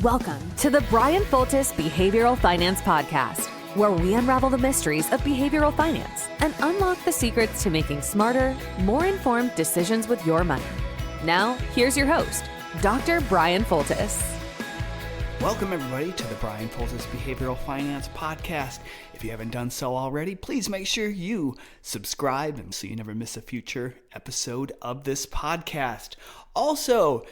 Welcome to the Brian Foltis Behavioral Finance Podcast, where we unravel the mysteries of behavioral finance and unlock the secrets to making smarter, more informed decisions with your money. Now, here's your host, Dr. Brian Foltis. Welcome, everybody, to the Brian Foltis Behavioral Finance Podcast. If you haven't done so already, please make sure you subscribe and so you never miss a future episode of this podcast. Also,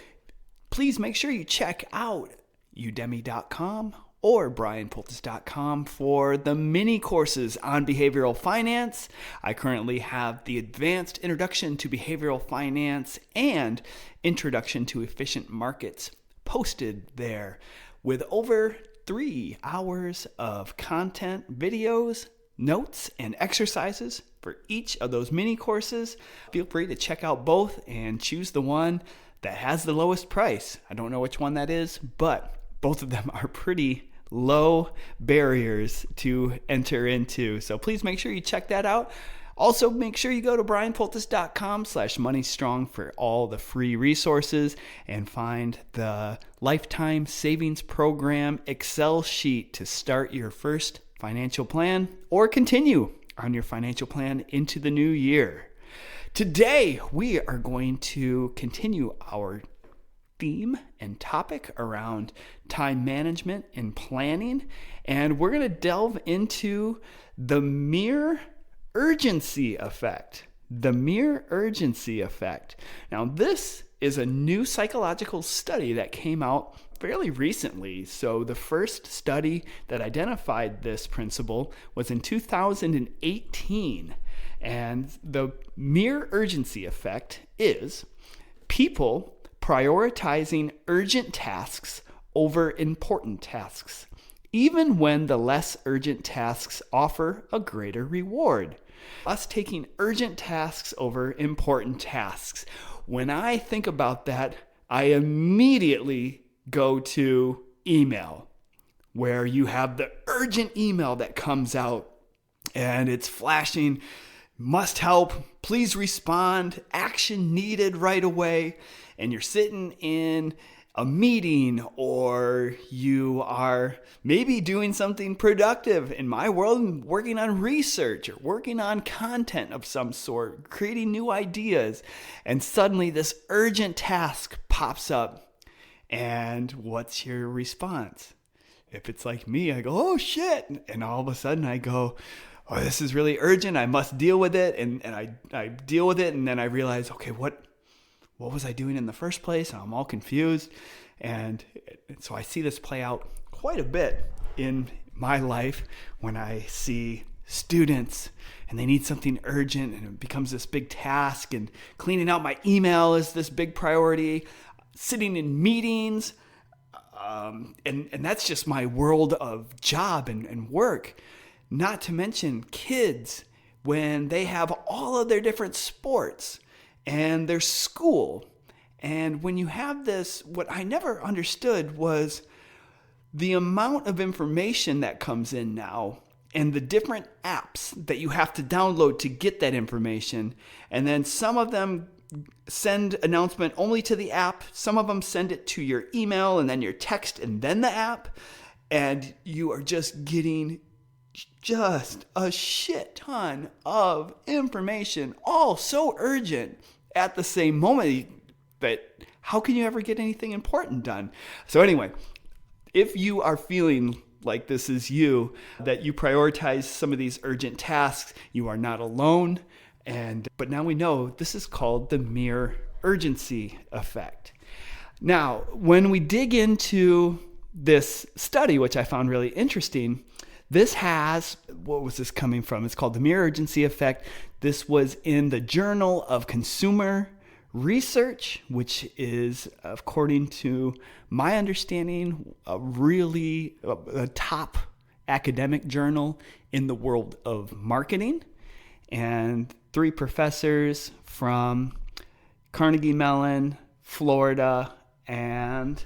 please make sure you check out udemy.com or brianfoltis.com for the mini courses on behavioral finance. I currently have the Advanced Introduction to Behavioral Finance and Introduction to Efficient Markets posted there with over 3 hours of content, videos, notes, and exercises for each of those mini courses. Feel free to check out both and choose the one that has the lowest price. I don't know which one that is, but both of them are pretty low barriers to enter into. So please make sure you check that out. Also, make sure you go to brianfoltis.com/moneystrong for all the free resources and find the Lifetime Savings Program Excel sheet to start your first financial plan or continue on your financial plan into the new year. Today, we are going to continue our theme and topic around time management and planning, and we're going to delve into the mere urgency effect. The mere urgency effect. Now, this is a new psychological study that came out fairly recently. So the first study that identified this principle was in 2018. And the mere urgency effect is people prioritizing urgent tasks over important tasks, even when the less urgent tasks offer a greater reward. Us taking urgent tasks over important tasks. When I think about that, I immediately go to email, where you have the urgent email that comes out and it's flashing, must help, please respond, action needed right away. And you're sitting in a meeting, or you are maybe doing something productive. In my world, working on research or working on content of some sort, creating new ideas. And suddenly this urgent task pops up. And what's your response? If it's like me, I go, oh shit. And all of a sudden I go, oh, this is really urgent. I must deal with it. And I deal with it. And then I realize, okay, what was I doing in the first place? And I'm all confused. And so I see this play out quite a bit in my life when I see students and they need something urgent and it becomes this big task, and cleaning out my email is this big priority, sitting in meetings. And that's just my world of job and work. Not to mention kids when they have all of their different sports and their school. And when you have this, what I never understood was the amount of information that comes in now and the different apps that you have to download to get that information. And then some of them send announcement only to the app. Some of them send it to your email and then your text and then the app. And you are just getting just a shit ton of information, all so urgent at the same moment that how can you ever get anything important done? So anyway, if you are feeling like this is you, that you prioritize some of these urgent tasks, you are not alone. But now we know this is called the mere urgency effect. Now, when we dig into this study, which I found really interesting, this has, what was this coming from? It's called the mere urgency effect. This was in the Journal of Consumer Research, which is, according to my understanding, a top academic journal in the world of marketing. And 3 professors from Carnegie Mellon, Florida, and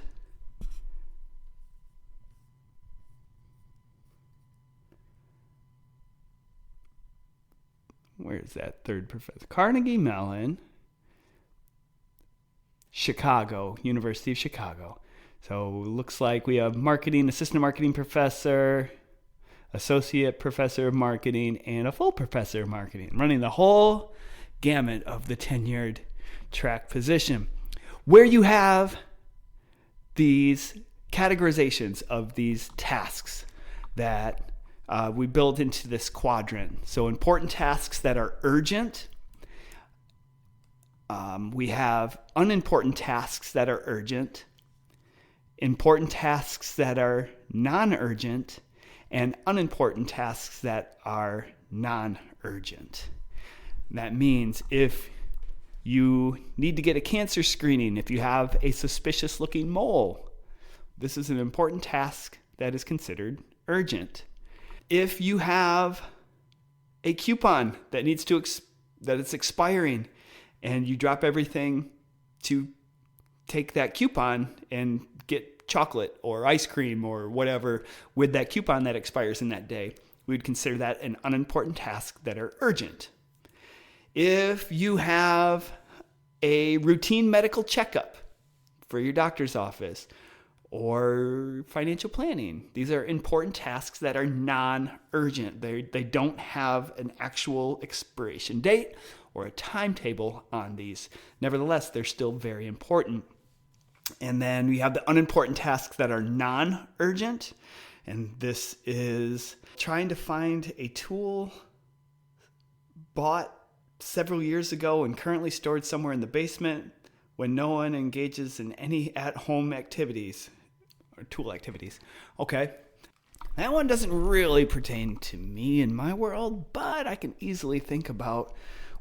where's that third professor? Carnegie Mellon, Chicago, University of Chicago. So looks like we have marketing, assistant marketing professor, associate professor of marketing, and a full professor of marketing, running the whole gamut of the tenured track position, where you have these categorizations of these tasks that we build into this quadrant. So important tasks that are urgent. We have unimportant tasks that are urgent, important tasks that are non-urgent, and unimportant tasks that are non-urgent. That means if you need to get a cancer screening, if you have a suspicious looking mole, this is an important task that is considered urgent. If you have a coupon that needs to that it's expiring and you drop everything to take that coupon and get chocolate or ice cream or whatever with that coupon that expires in that day, we would consider that an unimportant task that are urgent. If you have a routine medical checkup for your doctor's office or financial planning, these are important tasks that are non-urgent. They don't have an actual expiration date or a timetable on these. Nevertheless, they're still very important. And then we have the unimportant tasks that are non-urgent. And this is trying to find a tool bought several years ago and currently stored somewhere in the basement when no one engages in any at-home activities or tool activities. Okay. That one doesn't really pertain to me in my world, but I can easily think about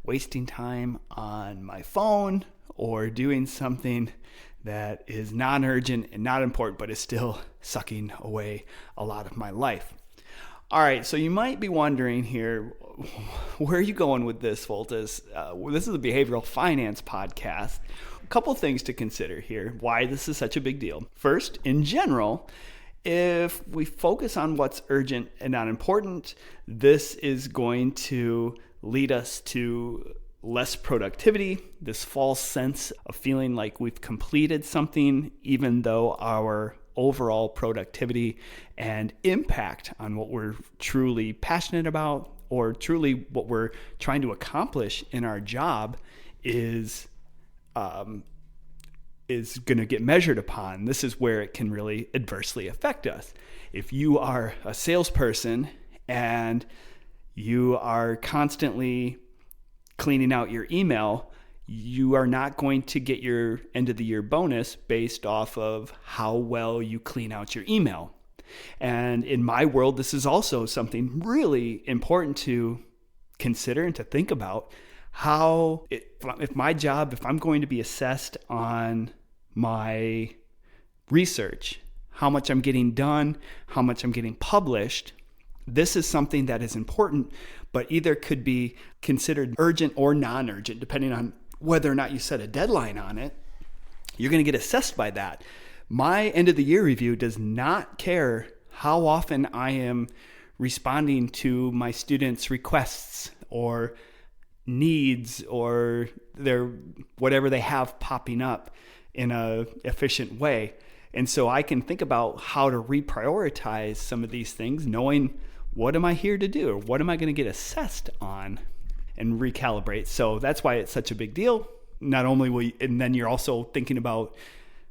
wasting time on my phone or doing something that is non-urgent and not important, but is still sucking away a lot of my life. All right, so you might be wondering here, where are you going with this, Voltas? This is a behavioral finance podcast. A couple things to consider here, why this is such a big deal. First, in general, if we focus on what's urgent and not important, this is going to lead us to less productivity, this false sense of feeling like we've completed something, even though our overall productivity and impact on what we're truly passionate about or truly what we're trying to accomplish in our job is going to get measured upon. This is where it can really adversely affect us. If you are a salesperson and you are constantly cleaning out your email, you are not going to get your end of the year bonus based off of how well you clean out your email. And in my world, this is also something really important to consider and to think about. If I'm going to be assessed on my research, how much I'm getting done, how much I'm getting published, this is something that is important, but either could be considered urgent or non-urgent, depending on whether or not you set a deadline on it. You're going to get assessed by that. My end of the year review does not care how often I am responding to my students' requests or needs or whatever they have popping up in an efficient way. And so I can think about how to reprioritize some of these things, knowing what am I here to do, or what am I going to get assessed on, and recalibrate. So that's why it's such a big deal. Not only and then you're also thinking about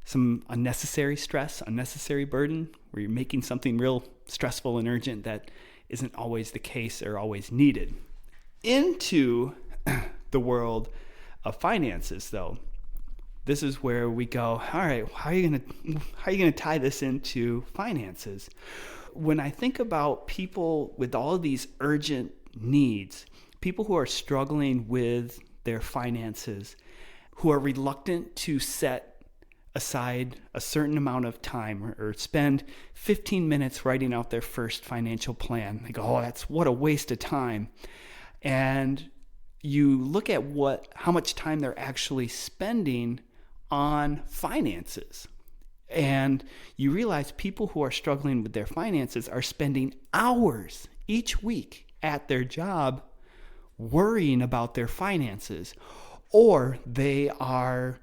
some unnecessary stress, unnecessary burden, where you're making something real stressful and urgent that isn't always the case or always needed. Into the world of finances, though, this is where we go, all right, how are you going to tie this into finances? When I think about people with all of these urgent needs, people who are struggling with their finances, who are reluctant to set aside a certain amount of time or spend 15 minutes writing out their first financial plan. They go, oh, what a waste of time. And you look at how much time they're actually spending on finances. And you realize people who are struggling with their finances are spending hours each week at their job worrying about their finances, or they are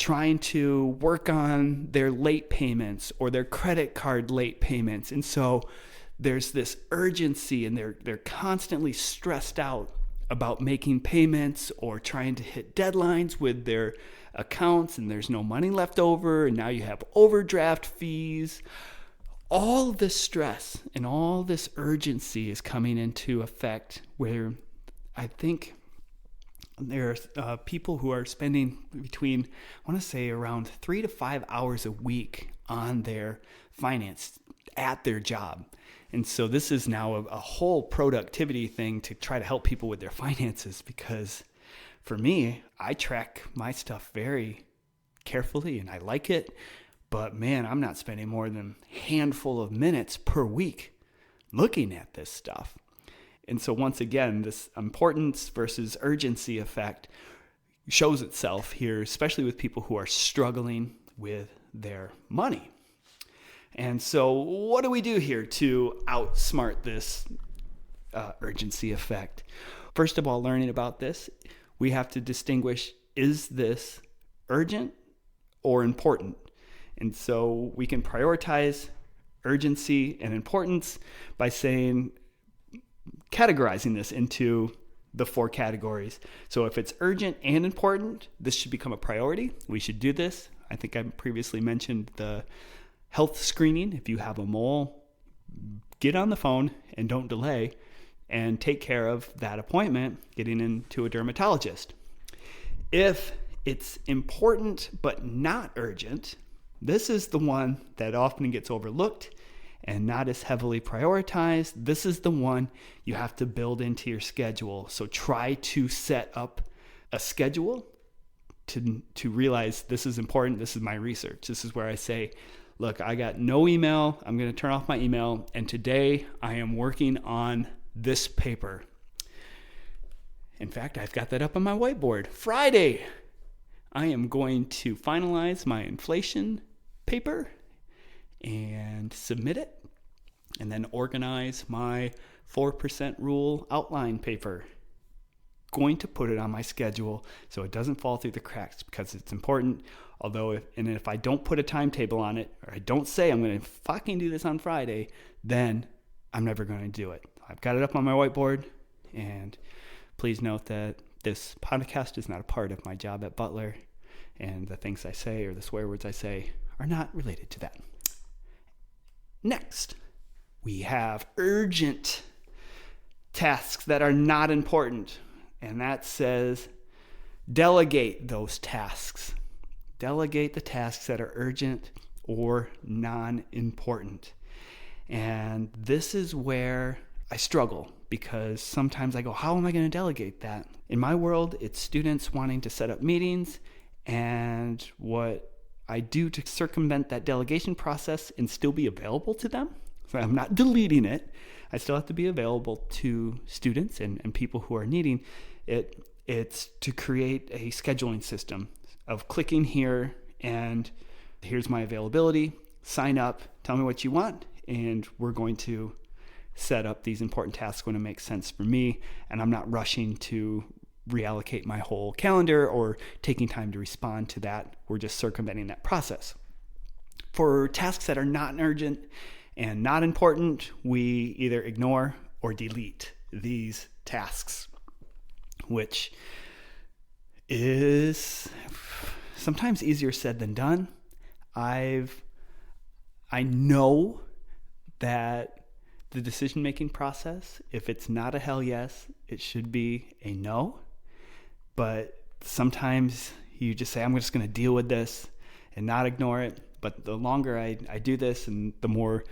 trying to work on their late payments or their credit card late payments. And so there's this urgency, and they're constantly stressed out about making payments or trying to hit deadlines with their accounts, and there's no money left over, and now you have overdraft fees. All this stress and all this urgency is coming into effect, where I think there are people who are spending between, I want to say, around 3 to 5 hours a week on their finance at their job. And so this is now a whole productivity thing to try to help people with their finances, because for me, I track my stuff very carefully and I like it. But man, I'm not spending more than a handful of minutes per week looking at this stuff. And so once again, this importance versus urgency effect shows itself here, especially with people who are struggling with their money. And so what do we do here to outsmart this urgency effect? First of all, learning about this, we have to distinguish, is this urgent or important? And so we can prioritize urgency and importance by categorizing this into the 4 categories. So if it's urgent and important, this should become a priority. We should do this. I think I previously mentioned the health screening. If you have a mole, get on the phone and don't delay and take care of that appointment, getting into a dermatologist. If it's important but not urgent, this is the one that often gets overlooked and not as heavily prioritized. This is the one you have to build into your schedule. So try to set up a schedule to realize this is important. This is my research. This is where I say, look, I got no email. I'm going to turn off my email. And today I am working on this paper. In fact, I've got that up on my whiteboard. Friday, I am going to finalize my inflation paper and submit it, and then organize my 4% rule outline paper. Going to put it on my schedule so it doesn't fall through the cracks, because it's important. Although if I don't put a timetable on it, or I don't say I'm going to fucking do this on Friday, then I'm never going to do it. I've got it up on my whiteboard, and please note that this podcast is not a part of my job at Butler, and the things I say or the swear words I say are not related to that. Next, we have urgent tasks that are not important, and that says delegate those tasks. Delegate the tasks that are urgent or non-important. And this is where I struggle, because sometimes I go, how am I going to delegate that? In my world, it's students wanting to set up meetings, and what I do to circumvent that delegation process and still be available to them. So I'm not deleting it. I still have to be available to students and people who are needing it. It's to create a scheduling system of clicking here and here's my availability, sign up, tell me what you want, and we're going to set up these important tasks when it makes sense for me, and I'm not rushing to reallocate my whole calendar or taking time to respond to that. We're just circumventing that process. For tasks that are not urgent and not important, we either ignore or delete these tasks, which is sometimes easier said than done. I know that the decision-making process, if it's not a hell yes, it should be a no. But sometimes you just say, I'm just going to deal with this and not ignore it. But the longer I do this, and the more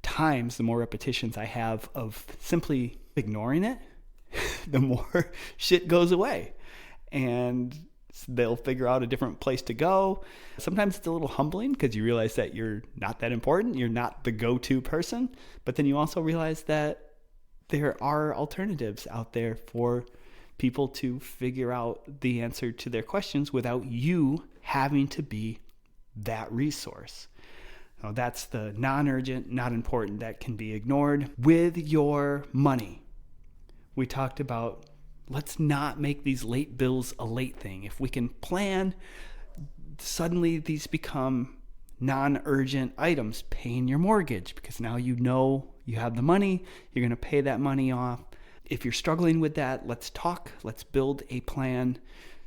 times, the more repetitions I have of simply ignoring it, the more shit goes away. And they'll figure out a different place to go. Sometimes it's a little humbling because you realize that you're not that important. You're not the go-to person. But then you also realize that there are alternatives out there for people to figure out the answer to their questions without you having to be that resource. Now, that's the non-urgent, not important, that can be ignored. With your money, we talked about, let's not make these late bills a late thing. If we can plan suddenly these become non-urgent items, paying your mortgage, because now you know you have the money, you're going to pay that money off. If you're struggling with that, let's talk, let's build a plan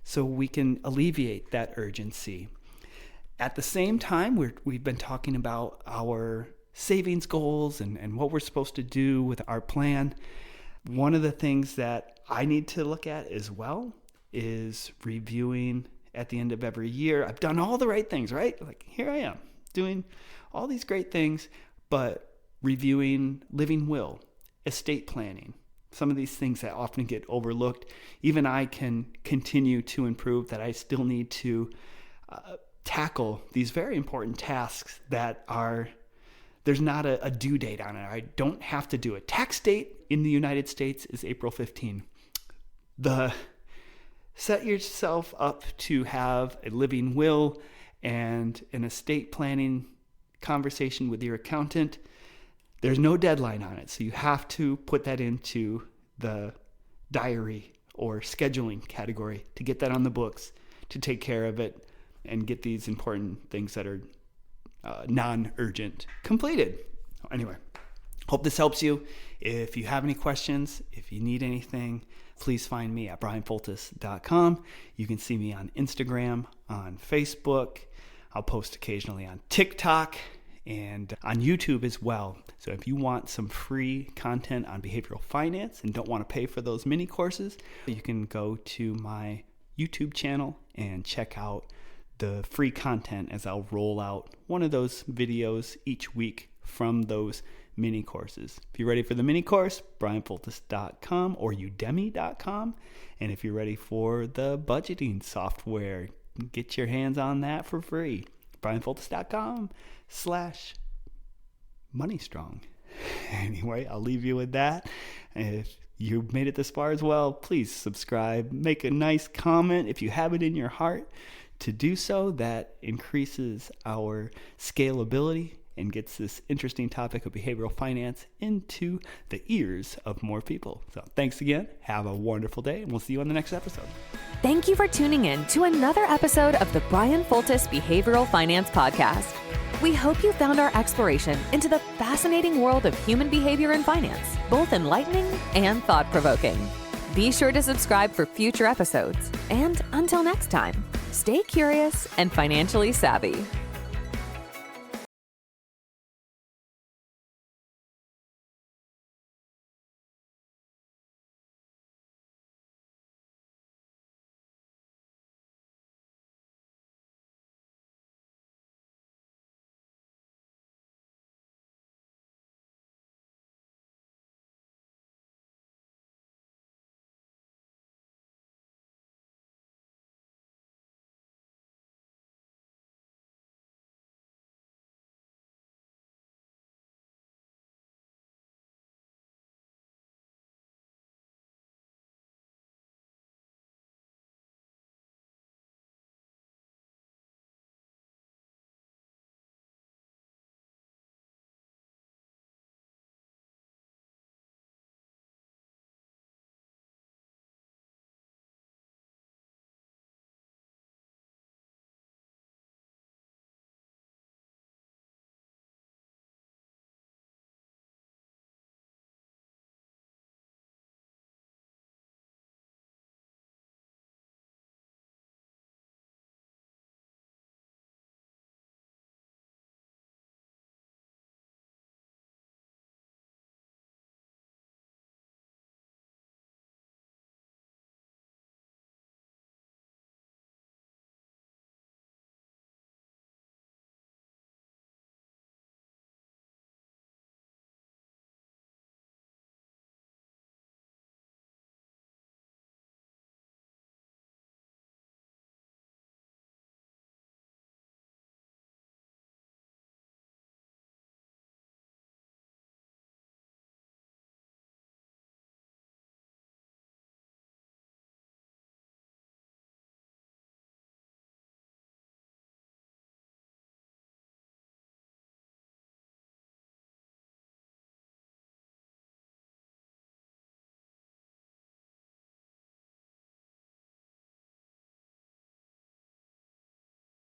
so we can alleviate that urgency. At the same time, we've been talking about our savings goals and what we're supposed to do with our plan. One of the things that I need to look at as well is reviewing at the end of every year. I've done all the right things, right? Like, here I am doing all these great things, but reviewing living will, estate planning, some of these things that often get overlooked. Even I can continue to improve, that I still need to tackle these very important tasks that there's not a due date on it. I don't have to do it. Tax date in the United States is April 15. Set yourself up to have a living will and an estate planning conversation with your accountant. There's no deadline on it, so you have to put that into the diary or scheduling category to get that on the books, to take care of it and get these important things that are non-urgent completed. Anyway, hope this helps you. If you have any questions, if you need anything, please find me at brianfoltis.com. You can see me on Instagram, on Facebook. I'll post occasionally on TikTok and on YouTube as well. So if you want some free content on behavioral finance and don't want to pay for those mini courses, you can go to my YouTube channel and check out the free content as I'll roll out one of those videos each week from those mini courses. If you're ready for the mini course, brianfoltis.com or udemy.com. And if you're ready for the budgeting software, get your hands on that for free. brianfoltis.com/moneystrong. Anyway, I'll leave you with that. If you made it this far as well, please subscribe, make a nice comment if you have it in your heart to do so. That increases our scalability and gets this interesting topic of behavioral finance into the ears of more people. So thanks again. Have a wonderful day, and we'll see you on the next episode. Thank you for tuning in to another episode of the Brian Foltis Behavioral Finance Podcast. We hope you found our exploration into the fascinating world of human behavior and finance both enlightening and thought-provoking. Be sure to subscribe for future episodes. And until next time, stay curious and financially savvy.